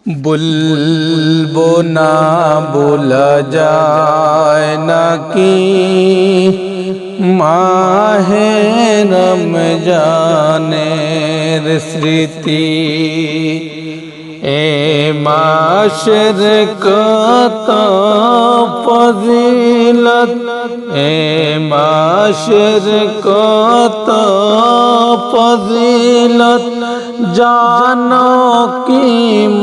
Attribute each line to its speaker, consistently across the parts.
Speaker 1: বলবো না বলা যায় নাকি মাহে রমজানের স্মৃতি। এ মাসের কত ফজিলত, এ মাসের কত ফজিলত জানো কি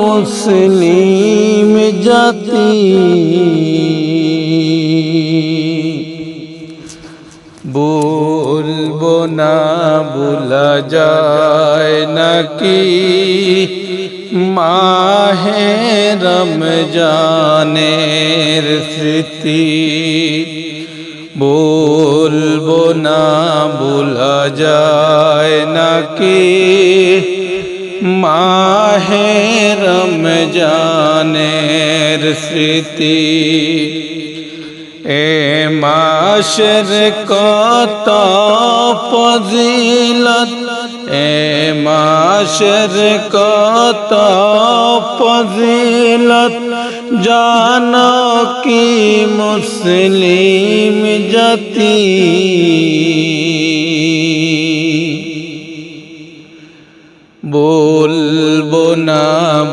Speaker 1: মুসলিম জাতি। বলবো না ভোলা যায় নাকি মাহে রমজানের স্মৃতি। বলবো না ভোলা যায় নাকি মাহে রমজানের স্মৃতি। এ মাসের কত ফজিলত, এ মাসের কত ফজিলত জানো কি মুসলিম জাতি। বলবো না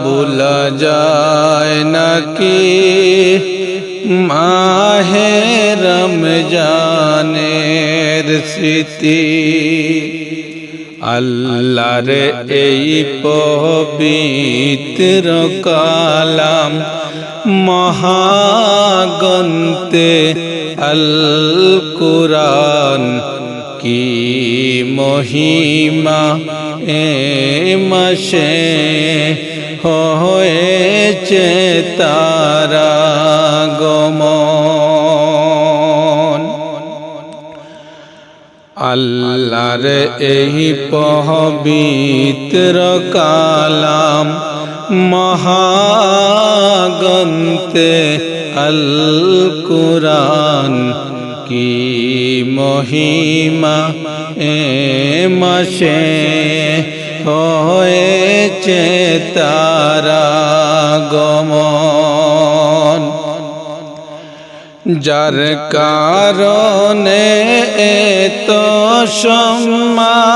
Speaker 1: ভোলা যায় নাকি মাহে রমজানের স্মৃতি। আল্লাহর এই পবিত্র কালাম মহাগ্রন্থে আল কুরআন কি মহিমা এ মাসে হয়েছে তারা গমন। আল্লাহর এই পবিত্র কালাম মহাগ্রন্থে আল কুরআন কি মহিমা এ মাসে হয়েছে তারা গমন। যার কারণে এত সম্মান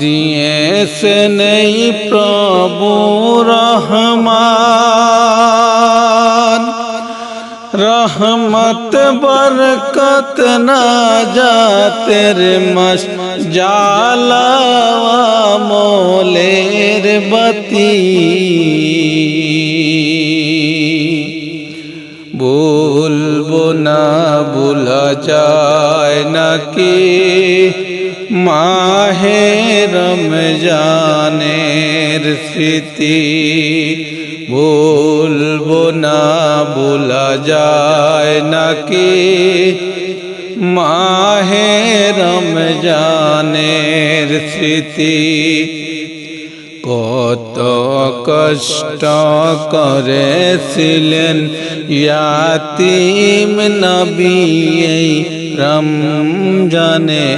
Speaker 1: দিয়েছেন এই প্রভু রহমান। রহমত বরকত নাজাতের মাস জ্বালাওয়া মোলের বাতি। বলবো না ভোলা যায় নাকি মাহে রমজানের স্মৃতি। বলবো না ভোলা যায় নাকি মাহে রমজানের স্মৃতি। কত কষ্ট করেছিলেন ইয়াতীম নবী এই রমজানে।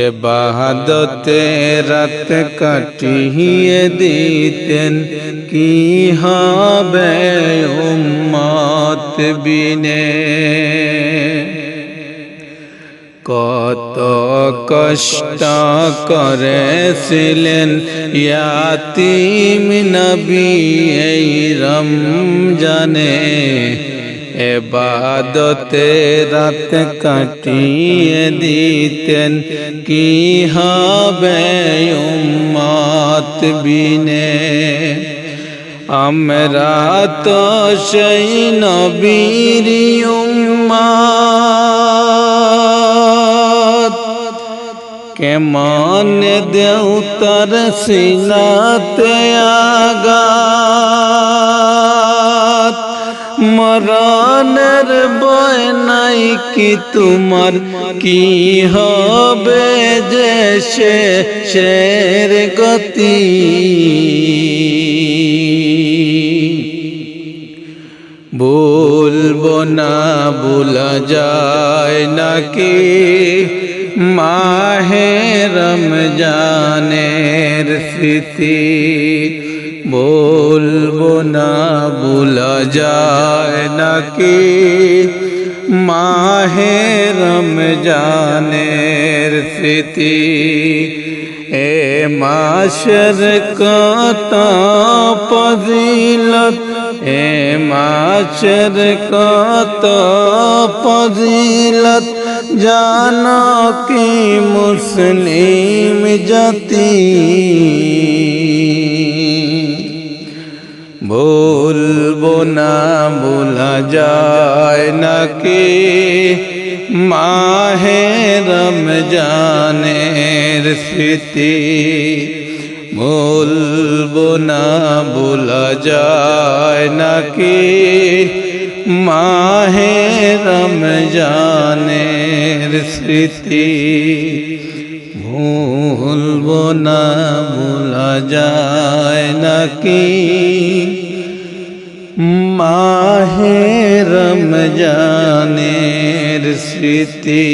Speaker 1: ইবাদতে রাত কাটিয়ে দিতেন কি হবে উম্মত বিনে। কত কষ্ট করেছিলেন ইয়াতীম নবী এই রমজানে। ইবাদতে রাত কাটিয়ে দিতেন কি হবে উম্মত বিনে। আমরা তো সেই নবীর উম্মত, কেমন দেও তার সিনাতে আঘাত। মরণের ভয় নাই কি তোমার, কি হবে যে শেষের গতি। বলবো না ভোলা যায় নাকি মাহে রমজানের স্মৃতি বলবো না ভোলা যায় নাকি মাহে রমজানের স্মৃতি এ মাসের কত ফজিলত এ মাসের কত ফজিলত জানো কি মুসলিম জাতি বলবো না ভোলা যায় নাকি মাহে রমজানের স্মৃতি বলবো না ভোলা যায় নাকি মাহে রমজানের স্মৃতি ভুলবো না ভোলা যায় নাকি মাহে রমজানের স্মৃতি।